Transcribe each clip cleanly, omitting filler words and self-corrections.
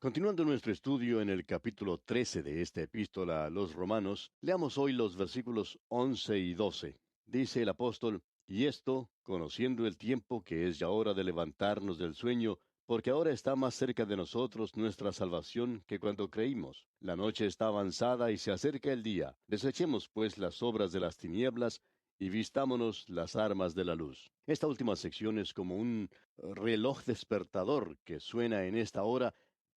Continuando nuestro estudio en el capítulo 13 de esta epístola a los Romanos, leamos hoy los versículos 11 y 12. Dice el apóstol, y esto, conociendo el tiempo que es ya hora de levantarnos del sueño, porque ahora está más cerca de nosotros nuestra salvación que cuando creímos. La noche está avanzada y se acerca el día. Desechemos pues las obras de las tinieblas y vistámonos las armas de la luz. Esta última sección es como un reloj despertador que suena en esta hora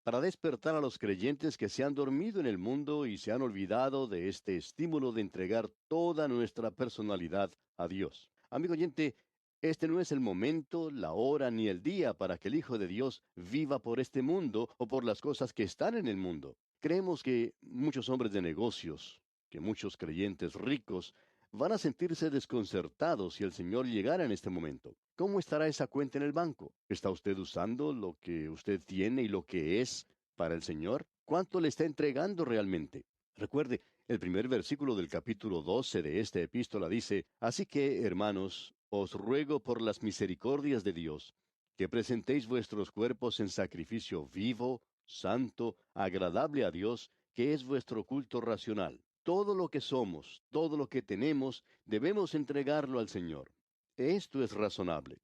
para despertar a los creyentes que se han dormido en el mundo y se han olvidado de este estímulo de entregar toda nuestra personalidad a Dios. Amigo oyente, este no es el momento, la hora ni el día para que el Hijo de Dios viva por este mundo o por las cosas que están en el mundo. Creemos que muchos hombres de negocios, que muchos creyentes ricos, van a sentirse desconcertados si el Señor llegara en este momento. ¿Cómo estará esa cuenta en el banco? ¿Está usted usando lo que usted tiene y lo que es para el Señor? ¿Cuánto le está entregando realmente? Recuerde, el primer versículo del capítulo 12 de esta epístola dice, Así que, hermanos, os ruego por las misericordias de Dios, que presentéis vuestros cuerpos en sacrificio vivo, santo, agradable a Dios, que es vuestro culto racional. Todo lo que somos, todo lo que tenemos, debemos entregarlo al Señor. Esto es razonable.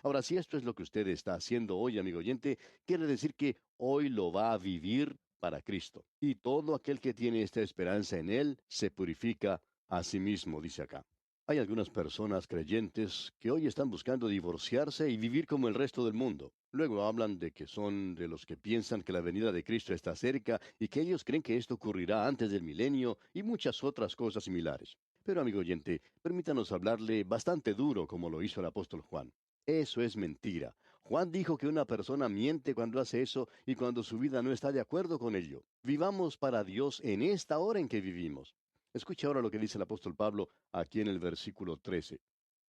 Ahora, si esto es lo que usted está haciendo hoy, amigo oyente, quiere decir que hoy lo va a vivir para Cristo. Y todo aquel que tiene esta esperanza en Él se purifica a sí mismo, dice acá. Hay algunas personas creyentes que hoy están buscando divorciarse y vivir como el resto del mundo. Luego hablan de que son de los que piensan que la venida de Cristo está cerca y que ellos creen que esto ocurrirá antes del milenio y muchas otras cosas similares. Pero, amigo oyente, permítanos hablarle bastante duro como lo hizo el apóstol Juan. Eso es mentira. Juan dijo que una persona miente cuando hace eso y cuando su vida no está de acuerdo con ello. Vivamos para Dios en esta hora en que vivimos. Escucha ahora lo que dice el apóstol Pablo aquí en el versículo 13.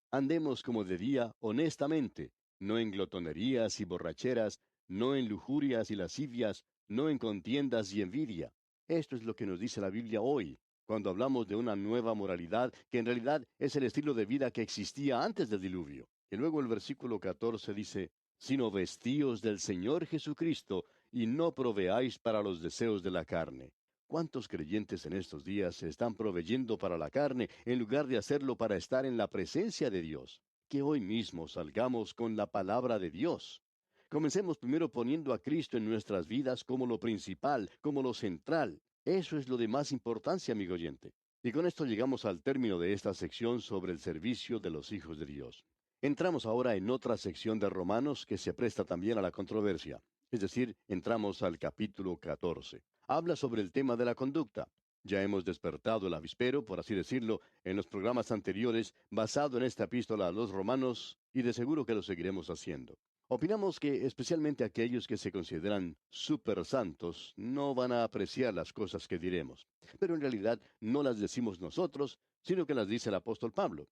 Andemos como de día honestamente, no en glotonerías y borracheras, no en lujurias y lascivias, no en contiendas y envidia. Esto es lo que nos dice la Biblia hoy, cuando hablamos de una nueva moralidad que en realidad es el estilo de vida que existía antes del diluvio. Y luego el versículo 14 dice, sino vestíos del Señor Jesucristo y no proveáis para los deseos de la carne. ¿Cuántos creyentes en estos días se están proveyendo para la carne en lugar de hacerlo para estar en la presencia de Dios? Que hoy mismo salgamos con la palabra de Dios. Comencemos primero poniendo a Cristo en nuestras vidas como lo principal, como lo central. Eso es lo de más importancia, amigo oyente. Y con esto llegamos al término de esta sección sobre el servicio de los hijos de Dios. Entramos ahora en otra sección de Romanos que se presta también a la controversia. Es decir, entramos al capítulo 14. Habla sobre el tema de la conducta. Ya hemos despertado el avispero, por así decirlo, en los programas anteriores, basado en esta epístola a los romanos, y de seguro que lo seguiremos haciendo. Opinamos que especialmente aquellos que se consideran super santos no van a apreciar las cosas que diremos. Pero en realidad no las decimos nosotros, sino que las dice el apóstol Pablo.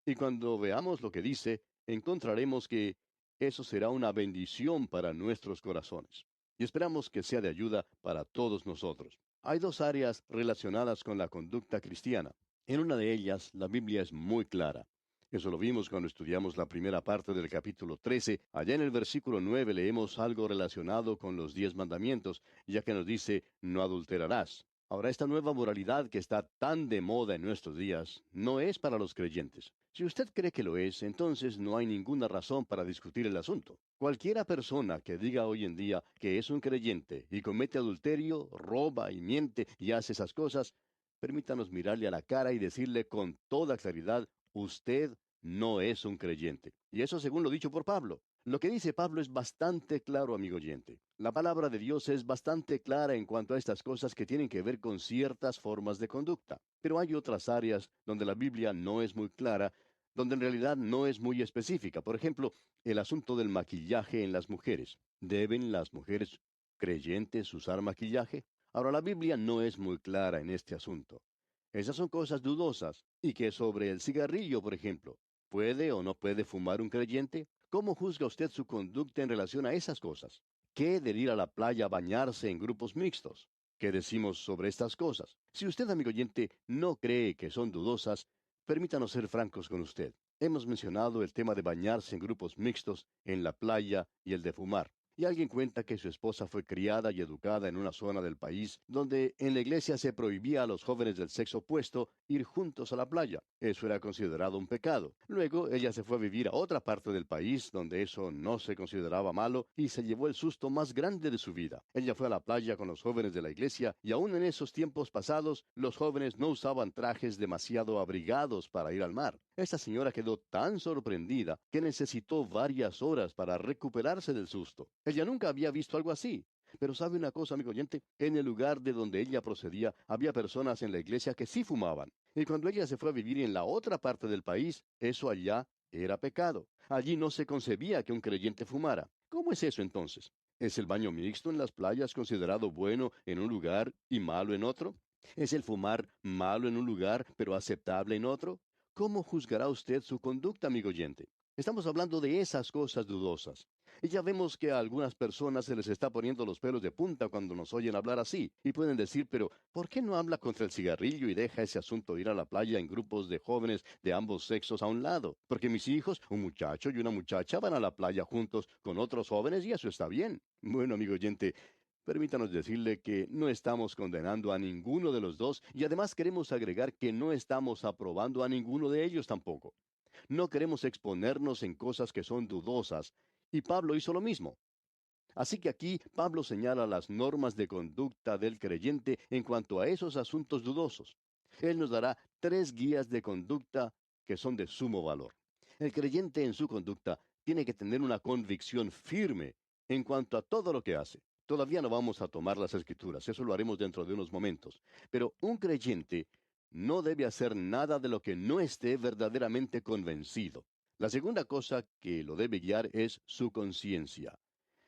Y cuando veamos lo que dice, encontraremos que eso será una bendición para nuestros corazones. Y esperamos que sea de ayuda para todos nosotros. Hay dos áreas relacionadas con la conducta cristiana. En una de ellas, la Biblia es muy clara. Eso lo vimos cuando estudiamos la primera parte del capítulo 13. Allá en el versículo 9 leemos algo relacionado con los 10 mandamientos, ya que nos dice, no adulterarás. Ahora, esta nueva moralidad que está tan de moda en nuestros días no es para los creyentes. Si usted cree que lo es, entonces no hay ninguna razón para discutir el asunto. Cualquiera persona que diga hoy en día que es un creyente y comete adulterio, roba y miente y hace esas cosas, permítanos mirarle a la cara y decirle con toda claridad, usted no es un creyente. Y eso según lo dicho por Pablo. Lo que dice Pablo es bastante claro, amigo oyente. La palabra de Dios es bastante clara en cuanto a estas cosas que tienen que ver con ciertas formas de conducta. Pero hay otras áreas donde la Biblia no es muy clara, donde en realidad no es muy específica. Por ejemplo, el asunto del maquillaje en las mujeres. ¿Deben las mujeres creyentes usar maquillaje? Ahora, la Biblia no es muy clara en este asunto. Esas son cosas dudosas. ¿Y qué sobre el cigarrillo, por ejemplo? ¿Puede o no puede fumar un creyente? ¿Cómo juzga usted su conducta en relación a esas cosas? ¿Qué de ir a la playa a bañarse en grupos mixtos? ¿Qué decimos sobre estas cosas? Si usted, amigo oyente, no cree que son dudosas, permítanos ser francos con usted. Hemos mencionado el tema de bañarse en grupos mixtos, en la playa y el de fumar. Y alguien cuenta que su esposa fue criada y educada en una zona del país donde en la iglesia se prohibía a los jóvenes del sexo opuesto ir juntos a la playa. Eso era considerado un pecado. Luego ella se fue a vivir a otra parte del país donde eso no se consideraba malo y se llevó el susto más grande de su vida. Ella fue a la playa con los jóvenes de la iglesia y aún en esos tiempos pasados los jóvenes no usaban trajes demasiado abrigados para ir al mar. Esta señora quedó tan sorprendida que necesitó varias horas para recuperarse del susto. Ella nunca había visto algo así. Pero sabe una cosa, amigo oyente, en el lugar de donde ella procedía había personas en la iglesia que sí fumaban. Y cuando ella se fue a vivir en la otra parte del país, eso allá era pecado. Allí no se concebía que un creyente fumara. ¿Cómo es eso entonces? ¿Es el baño mixto en las playas considerado bueno en un lugar y malo en otro? ¿Es el fumar malo en un lugar pero aceptable en otro? ¿Cómo juzgará usted su conducta, amigo oyente? Estamos hablando de esas cosas dudosas. Y ya vemos que a algunas personas se les está poniendo los pelos de punta cuando nos oyen hablar así. Y pueden decir, pero ¿por qué no habla contra el cigarrillo y deja ese asunto de ir a la playa en grupos de jóvenes de ambos sexos a un lado? Porque mis hijos, un muchacho y una muchacha, van a la playa juntos con otros jóvenes y eso está bien. Bueno, amigo oyente, permítanos decirle que no estamos condenando a ninguno de los dos y además queremos agregar que no estamos aprobando a ninguno de ellos tampoco. No queremos exponernos en cosas que son dudosas, y Pablo hizo lo mismo. Así que aquí Pablo señala las normas de conducta del creyente en cuanto a esos asuntos dudosos. Él nos dará 3 guías de conducta que son de sumo valor. El creyente en su conducta tiene que tener una convicción firme en cuanto a todo lo que hace. Todavía no vamos a tomar las escrituras, eso lo haremos dentro de unos momentos. Pero un creyente no debe hacer nada de lo que no esté verdaderamente convencido. La segunda cosa que lo debe guiar es su conciencia.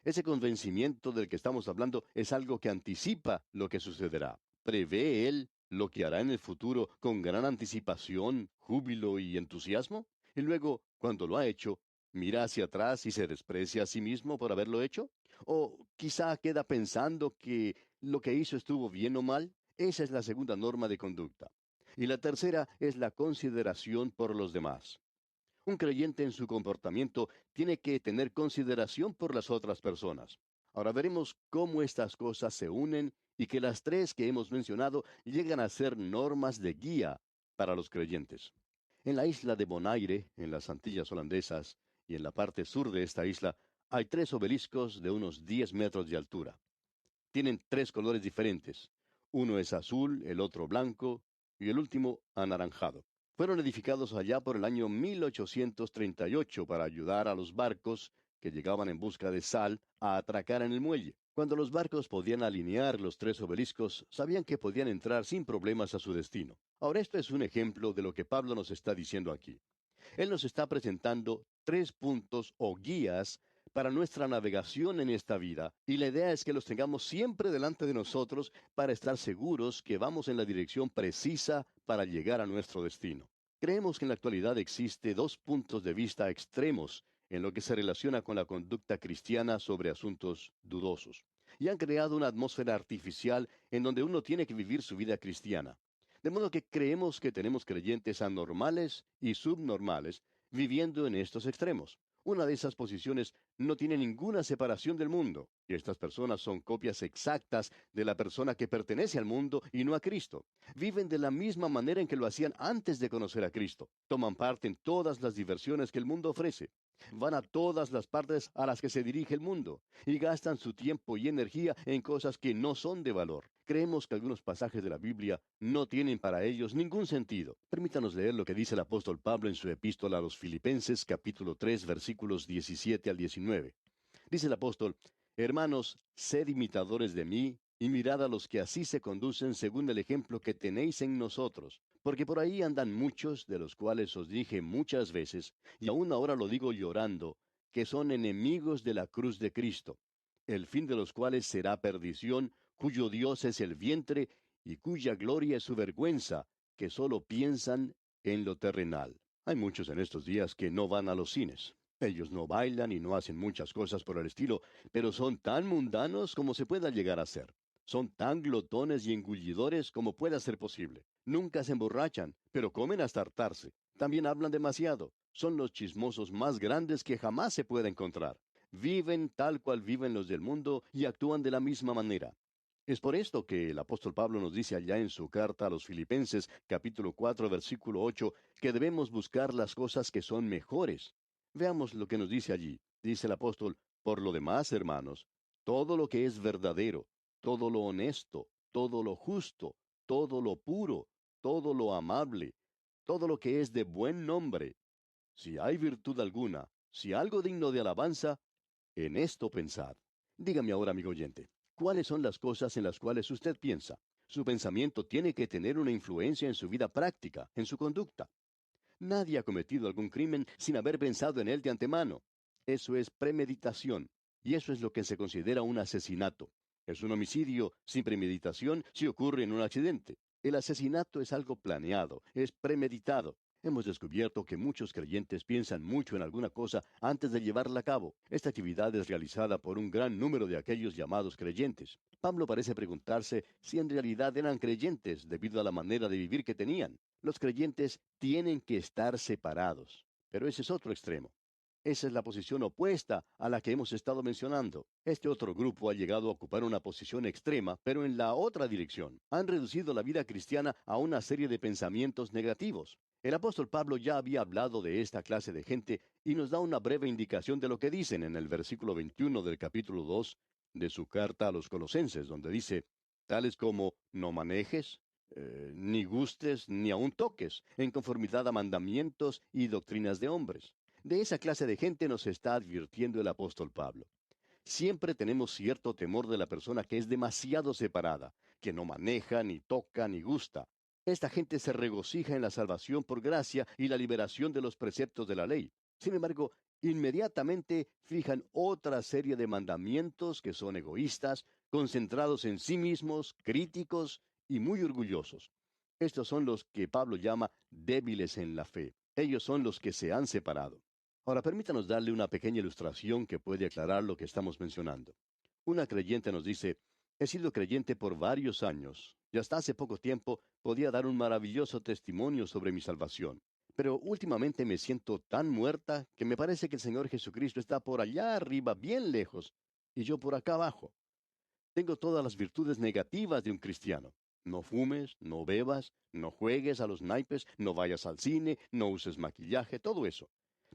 Ese convencimiento del que estamos hablando es algo que anticipa lo que sucederá. ¿Prevé él lo que hará en el futuro con gran anticipación, júbilo y entusiasmo? Y luego, cuando lo ha hecho, mira hacia atrás y se desprecia a sí mismo por haberlo hecho? ¿O quizá queda pensando que lo que hizo estuvo bien o mal? Esa es la segunda norma de conducta. Y la tercera es la consideración por los demás. Un creyente en su comportamiento tiene que tener consideración por las otras personas. Ahora veremos cómo estas cosas se unen y que las 3 que hemos mencionado llegan a ser normas de guía para los creyentes. En la isla de Bonaire, en las Antillas holandesas, y en la parte sur de esta isla, hay 3 obeliscos de unos 10 metros de altura. Tienen 3 colores diferentes. Uno es azul, el otro blanco y el último anaranjado. Fueron edificados allá por el año 1838 para ayudar a los barcos que llegaban en busca de sal a atracar en el muelle. Cuando los barcos podían alinear los 3 obeliscos, sabían que podían entrar sin problemas a su destino. Ahora esto es un ejemplo de lo que Pablo nos está diciendo aquí. Él nos está presentando 3 puntos o guías para nuestra navegación en esta vida, y la idea es que los tengamos siempre delante de nosotros para estar seguros que vamos en la dirección precisa para llegar a nuestro destino. Creemos que en la actualidad existe 2 puntos de vista extremos en lo que se relaciona con la conducta cristiana sobre asuntos dudosos, y han creado una atmósfera artificial en donde uno tiene que vivir su vida cristiana. De modo que creemos que tenemos creyentes anormales y subnormales viviendo en estos extremos. Una de esas posiciones no tiene ninguna separación del mundo, y estas personas son copias exactas de la persona que pertenece al mundo y no a Cristo. Viven de la misma manera en que lo hacían antes de conocer a Cristo. Toman parte en todas las diversiones que el mundo ofrece. Van a todas las partes a las que se dirige el mundo y gastan su tiempo y energía en cosas que no son de valor. Creemos que algunos pasajes de la Biblia no tienen para ellos ningún sentido. Permítanos leer lo que dice el apóstol Pablo en su epístola a los Filipenses, capítulo 3, versículos 17 al 19. Dice el apóstol: Hermanos, sed imitadores de mí, y mirad a los que así se conducen según el ejemplo que tenéis en nosotros. Porque por ahí andan muchos, de los cuales os dije muchas veces, y aún ahora lo digo llorando, que son enemigos de la cruz de Cristo, el fin de los cuales será perdición, cuyo Dios es el vientre, y cuya gloria es su vergüenza, que sólo piensan en lo terrenal. Hay muchos en estos días que no van a los cines. Ellos no bailan y no hacen muchas cosas por el estilo, pero son tan mundanos como se pueda llegar a ser. Son tan glotones y engullidores como pueda ser posible. Nunca se emborrachan, pero comen hasta hartarse. También hablan demasiado. Son los chismosos más grandes que jamás se pueda encontrar. viven tal cual viven los del mundo y actúan de la misma manera. Es por esto que el apóstol Pablo nos dice allá en su carta a los Filipenses, capítulo 4, versículo 8, que debemos buscar las cosas que son mejores. Veamos lo que nos dice allí. Dice el apóstol, por lo demás, hermanos, todo lo que es verdadero, todo lo honesto, todo lo justo, todo lo puro, todo lo amable, todo lo que es de buen nombre, si hay virtud alguna, si algo digno de alabanza, en esto pensad. Dígame ahora, amigo oyente, ¿cuáles son las cosas en las cuales usted piensa? Su pensamiento tiene que tener una influencia en su vida práctica, en su conducta. Nadie ha cometido algún crimen sin haber pensado en él de antemano. Eso es premeditación, y eso es lo que se considera un asesinato. Es un homicidio sin premeditación si ocurre en un accidente. El asesinato es algo planeado, es premeditado. Hemos descubierto que muchos creyentes piensan mucho en alguna cosa antes de llevarla a cabo. Esta actividad es realizada por un gran número de aquellos llamados creyentes. Pablo parece preguntarse si en realidad eran creyentes debido a la manera de vivir que tenían. Los creyentes tienen que estar separados, pero ese es otro extremo. Esa es la posición opuesta a la que hemos estado mencionando. Este otro grupo ha llegado a ocupar una posición extrema, pero en la otra dirección. Han reducido la vida cristiana a una serie de pensamientos negativos. El apóstol Pablo ya había hablado de esta clase de gente y nos da una breve indicación de lo que dicen en el versículo 21 del capítulo 2 de su carta a los Colosenses, donde dice, tales como no manejes, ni gustes, ni aun toques, en conformidad a mandamientos y doctrinas de hombres. De esa clase de gente nos está advirtiendo el apóstol Pablo. Siempre tenemos cierto temor de la persona que es demasiado separada, que no maneja, ni toca, ni gusta. Esta gente se regocija en la salvación por gracia y la liberación de los preceptos de la ley. Sin embargo, inmediatamente fijan otra serie de mandamientos que son egoístas, concentrados en sí mismos, críticos y muy orgullosos. Estos son los que Pablo llama débiles en la fe. Ellos son los que se han separado. Ahora permítanos darle una pequeña ilustración que puede aclarar lo que estamos mencionando. Una creyente nos dice, he sido creyente por varios años, y hasta hace poco tiempo podía dar un maravilloso testimonio sobre mi salvación. Pero últimamente me siento tan muerta que me parece que el Señor Jesucristo está por allá arriba, bien lejos, y yo por acá abajo. Tengo todas las virtudes negativas de un cristiano. No fumes, no bebas, no juegues a los naipes, no vayas al cine, no uses maquillaje, todo eso.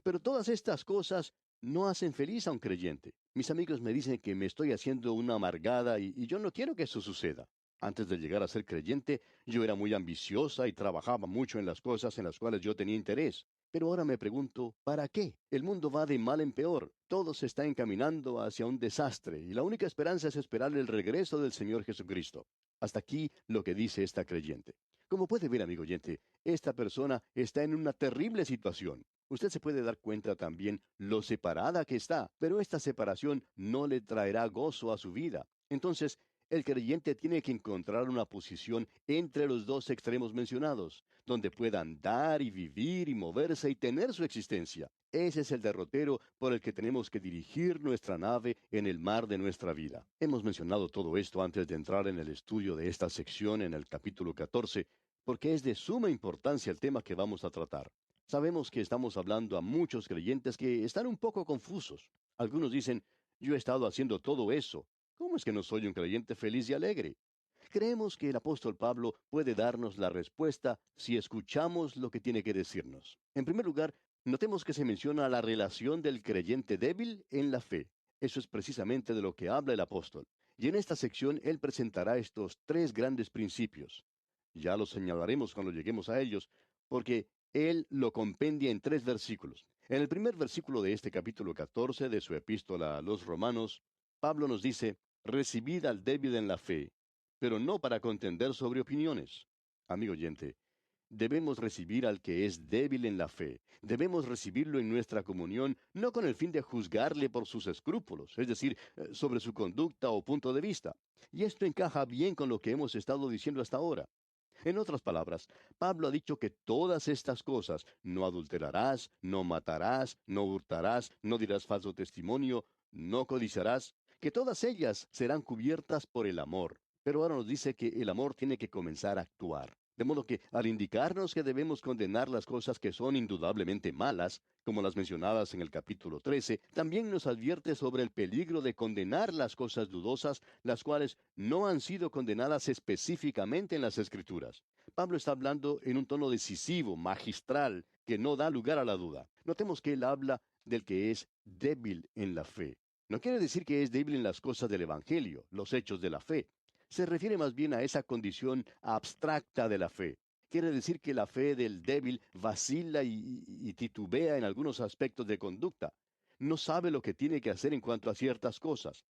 Pero todas estas cosas no hacen feliz a un creyente. Mis amigos me dicen que me estoy haciendo una amargada y yo no quiero que eso suceda. Antes de llegar a ser creyente, yo era muy ambiciosa y trabajaba mucho en las cosas en las cuales yo tenía interés. Pero ahora me pregunto, ¿para qué? El mundo va de mal en peor, todo se está encaminando hacia un desastre y la única esperanza es esperar el regreso del Señor Jesucristo. Hasta aquí lo que dice esta creyente. Como puede ver, amigo oyente, esta persona está en una terrible situación. Usted se puede dar cuenta también lo separada que está, pero esta separación no le traerá gozo a su vida. Entonces, el creyente tiene que encontrar una posición entre los dos extremos mencionados, donde pueda andar y vivir y moverse y tener su existencia. Ese es el derrotero por el que tenemos que dirigir nuestra nave en el mar de nuestra vida. Hemos mencionado todo esto antes de entrar en el estudio de esta sección en el capítulo 14, porque es de suma importancia el tema que vamos a tratar. Sabemos que estamos hablando a muchos creyentes que están un poco confusos. Algunos dicen, yo he estado haciendo todo eso. ¿Cómo es que no soy un creyente feliz y alegre? Creemos que el apóstol Pablo puede darnos la respuesta si escuchamos lo que tiene que decirnos. En primer lugar, notemos que se menciona la relación del creyente débil en la fe. Eso es precisamente de lo que habla el apóstol. Y en esta sección él presentará estos tres grandes principios. Ya los señalaremos cuando lleguemos a ellos, porque él lo compendia en tres versículos. En el primer versículo de este capítulo 14 de su epístola a los Romanos, Pablo nos dice, recibid al débil en la fe, pero no para contender sobre opiniones. Amigo oyente, debemos recibir al que es débil en la fe. Debemos recibirlo en nuestra comunión, no con el fin de juzgarle por sus escrúpulos, es decir, sobre su conducta o punto de vista. Y esto encaja bien con lo que hemos estado diciendo hasta ahora. En otras palabras, Pablo ha dicho que todas estas cosas, no adulterarás, no matarás, no hurtarás, no dirás falso testimonio, no codiciarás, que todas ellas serán cubiertas por el amor. Pero ahora nos dice que el amor tiene que comenzar a actuar. De modo que, al indicarnos que debemos condenar las cosas que son indudablemente malas, como las mencionadas en el capítulo 13, también nos advierte sobre el peligro de condenar las cosas dudosas, las cuales no han sido condenadas específicamente en las Escrituras. Pablo está hablando en un tono decisivo, magistral, que no da lugar a la duda. Notemos que él habla del que es débil en la fe. No quiere decir que es débil en las cosas del Evangelio, los hechos de la fe. Se refiere más bien a esa condición abstracta de la fe. Quiere decir que la fe del débil vacila y titubea en algunos aspectos de conducta. No sabe lo que tiene que hacer en cuanto a ciertas cosas.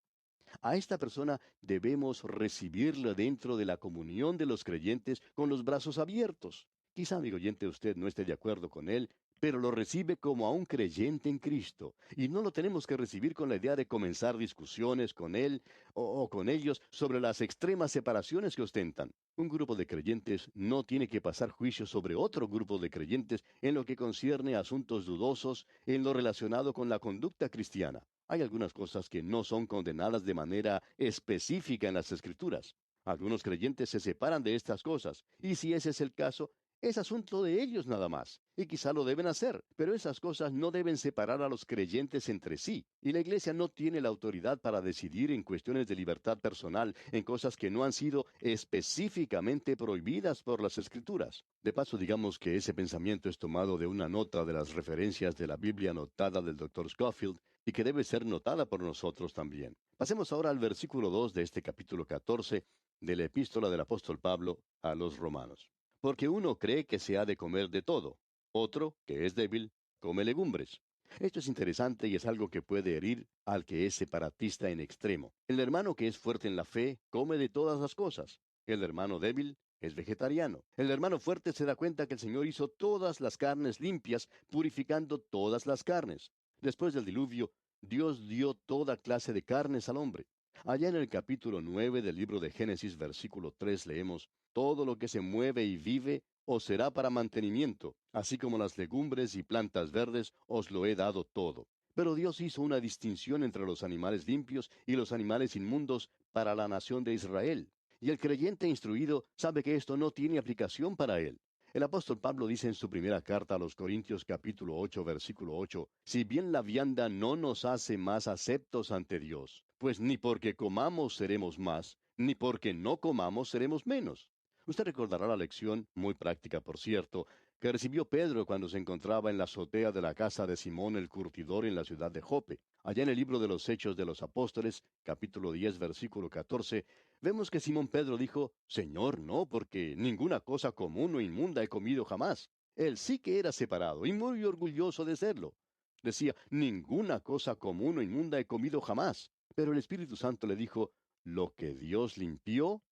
A esta persona debemos recibirla dentro de la comunión de los creyentes con los brazos abiertos. Quizá, amigo oyente, usted no esté de acuerdo con él, pero lo recibe como a un creyente en Cristo. Y no lo tenemos que recibir con la idea de comenzar discusiones con él o con ellos sobre las extremas separaciones que ostentan. Un grupo de creyentes no tiene que pasar juicio sobre otro grupo de creyentes en lo que concierne a asuntos dudosos en lo relacionado con la conducta cristiana. Hay algunas cosas que no son condenadas de manera específica en las Escrituras. Algunos creyentes se separan de estas cosas, y si ese es el caso, es asunto de ellos nada más, y quizá lo deben hacer, pero esas cosas no deben separar a los creyentes entre sí, y la Iglesia no tiene la autoridad para decidir en cuestiones de libertad personal, en cosas que no han sido específicamente prohibidas por las Escrituras. De paso, digamos que ese pensamiento es tomado de una nota de las referencias de la Biblia anotada del Dr. Scofield, y que debe ser notada por nosotros también. Pasemos ahora al versículo 2 de este capítulo 14 de la epístola del apóstol Pablo a los romanos. Porque uno cree que se ha de comer de todo, otro, que es débil, come legumbres. Esto es interesante y es algo que puede herir al que es separatista en extremo. El hermano que es fuerte en la fe come de todas las cosas. El hermano débil es vegetariano. El hermano fuerte se da cuenta que el Señor hizo todas las carnes limpias, purificando todas las carnes. Después del diluvio, Dios dio toda clase de carnes al hombre. Allá en el capítulo 9 del libro de Génesis, versículo 3, leemos: todo lo que se mueve y vive os será para mantenimiento, así como las legumbres y plantas verdes os lo he dado todo. Pero Dios hizo una distinción entre los animales limpios y los animales inmundos para la nación de Israel. Y el creyente instruido sabe que esto no tiene aplicación para él. El apóstol Pablo dice en su primera carta a los Corintios capítulo 8 versículo 8: si bien la vianda no nos hace más aceptos ante Dios, pues ni porque comamos seremos más, ni porque no comamos seremos menos. Usted recordará la lección, muy práctica por cierto, que recibió Pedro cuando se encontraba en la azotea de la casa de Simón el curtidor en la ciudad de Jope. Allá en el libro de los Hechos de los Apóstoles, capítulo 10, versículo 14, vemos que Simón Pedro dijo: Señor, no, porque ninguna cosa común o inmunda he comido jamás. Él sí que era separado y muy orgulloso de serlo. Decía: ninguna cosa común o inmunda he comido jamás. Pero el Espíritu Santo le dijo: lo que Dios limpió,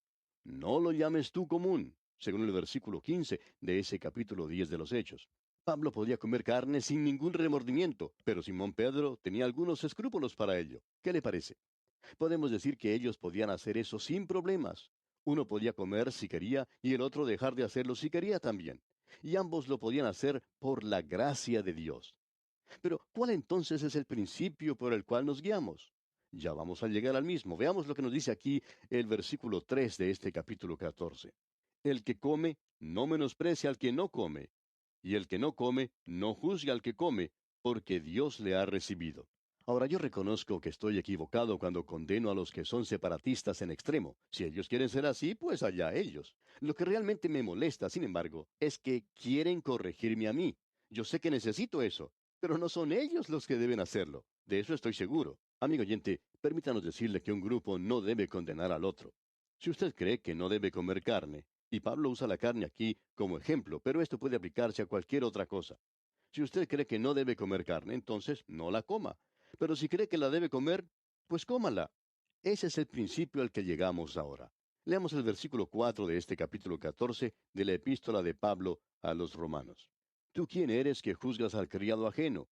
no lo llames tú común, según el versículo 15 de ese capítulo 10 de los Hechos. Pablo podía comer carne sin ningún remordimiento, pero Simón Pedro tenía algunos escrúpulos para ello. ¿Qué le parece? Podemos decir que ellos podían hacer eso sin problemas. Uno podía comer si quería y el otro dejar de hacerlo si quería también. Y ambos lo podían hacer por la gracia de Dios. Pero, ¿cuál entonces es el principio por el cual nos guiamos? Ya vamos a llegar al mismo. Veamos lo que nos dice aquí el versículo 3 de este capítulo 14. El que come, no menosprecia al que no come, y el que no come, no juzga al que come, porque Dios le ha recibido. Ahora yo reconozco que estoy equivocado cuando condeno a los que son separatistas en extremo. Si ellos quieren ser así, pues allá ellos. Lo que realmente me molesta, sin embargo, es que quieren corregirme a mí. Yo sé que necesito eso, pero no son ellos los que deben hacerlo. De eso estoy seguro. Amigo oyente, permítanos decirle que un grupo no debe condenar al otro. Si usted cree que no debe comer carne, y Pablo usa la carne aquí como ejemplo, pero esto puede aplicarse a cualquier otra cosa. Si usted cree que no debe comer carne, entonces no la coma. Pero si cree que la debe comer, pues cómala. Ese es el principio al que llegamos ahora. Leamos el versículo 4 de este capítulo 14 de la epístola de Pablo a los romanos. ¿Tú quién eres que juzgas al criado ajeno?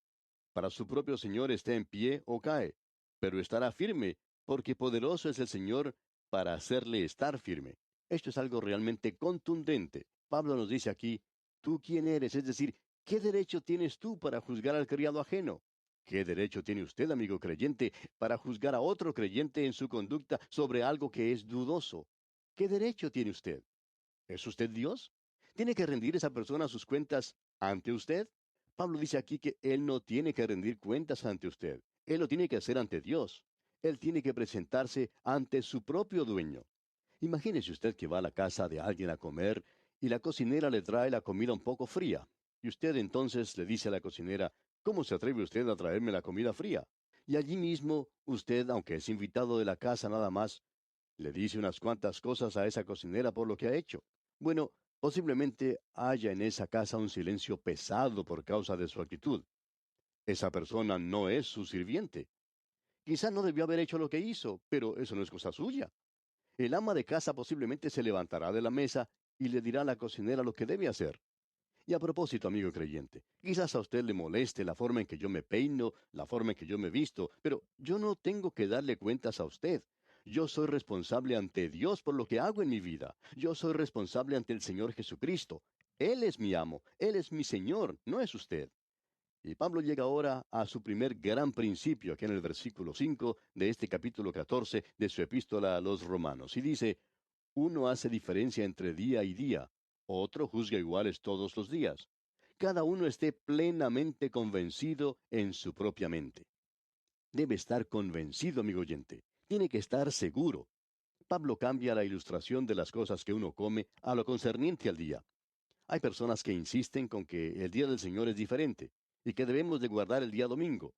Para su propio Señor esté en pie o cae, pero estará firme, porque poderoso es el Señor para hacerle estar firme. Esto es algo realmente contundente. Pablo nos dice aquí: ¿tú quién eres? Es decir, ¿qué derecho tienes tú para juzgar al criado ajeno? ¿Qué derecho tiene usted, amigo creyente, para juzgar a otro creyente en su conducta sobre algo que es dudoso? ¿Qué derecho tiene usted? ¿Es usted Dios? ¿Tiene que rendir esa persona sus cuentas ante usted? Pablo dice aquí que él no tiene que rendir cuentas ante usted. Él lo tiene que hacer ante Dios. Él tiene que presentarse ante su propio dueño. Imagínese usted que va a la casa de alguien a comer y la cocinera le trae la comida un poco fría. Y usted entonces le dice a la cocinera, ¿cómo se atreve usted a traerme la comida fría? Y allí mismo, usted, aunque es invitado de la casa nada más, le dice unas cuantas cosas a esa cocinera por lo que ha hecho. Bueno, posiblemente haya en esa casa un silencio pesado por causa de su actitud. Esa persona no es su sirviente. Quizá no debió haber hecho lo que hizo, pero eso no es cosa suya. El ama de casa posiblemente se levantará de la mesa y le dirá a la cocinera lo que debe hacer. Y a propósito, amigo creyente, quizás a usted le moleste la forma en que yo me peino, la forma en que yo me visto, pero yo no tengo que darle cuentas a usted. Yo soy responsable ante Dios por lo que hago en mi vida. Yo soy responsable ante el Señor Jesucristo. Él es mi amo, Él es mi Señor, no es usted. Y Pablo llega ahora a su primer gran principio, aquí en el versículo 5 de este capítulo 14 de su epístola a los Romanos. Y dice, uno hace diferencia entre día y día, otro juzga iguales todos los días. Cada uno esté plenamente convencido en su propia mente. Debe estar convencido, amigo oyente. Tiene que estar seguro. Pablo cambia la ilustración de las cosas que uno come a lo concerniente al día. Hay personas que insisten con que el día del Señor es diferente y que debemos de guardar el día domingo.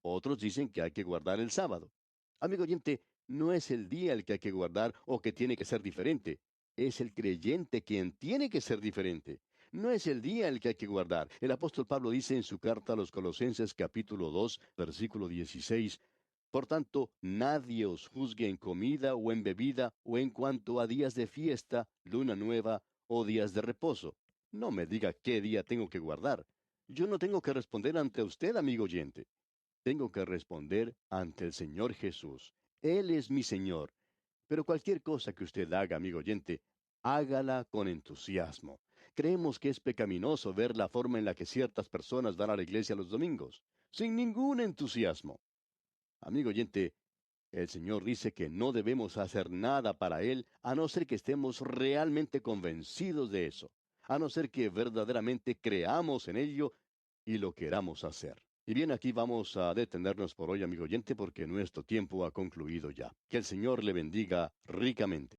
Otros dicen que hay que guardar el sábado. Amigo oyente, no es el día el que hay que guardar o que tiene que ser diferente. Es el creyente quien tiene que ser diferente. No es el día el que hay que guardar. El apóstol Pablo dice en su carta a los Colosenses capítulo 2, versículo 16, por tanto, nadie os juzgue en comida o en bebida o en cuanto a días de fiesta, luna nueva o días de reposo. No me diga qué día tengo que guardar. Yo no tengo que responder ante usted, amigo oyente. Tengo que responder ante el Señor Jesús. Él es mi Señor. Pero cualquier cosa que usted haga, amigo oyente, hágala con entusiasmo. Creemos que es pecaminoso ver la forma en la que ciertas personas van a la iglesia los domingos, sin ningún entusiasmo. Amigo oyente, el Señor dice que no debemos hacer nada para Él a no ser que estemos realmente convencidos de eso, a no ser que verdaderamente creamos en ello y lo queramos hacer. Y bien, aquí vamos a detenernos por hoy, amigo oyente, porque nuestro tiempo ha concluido ya. Que el Señor le bendiga ricamente.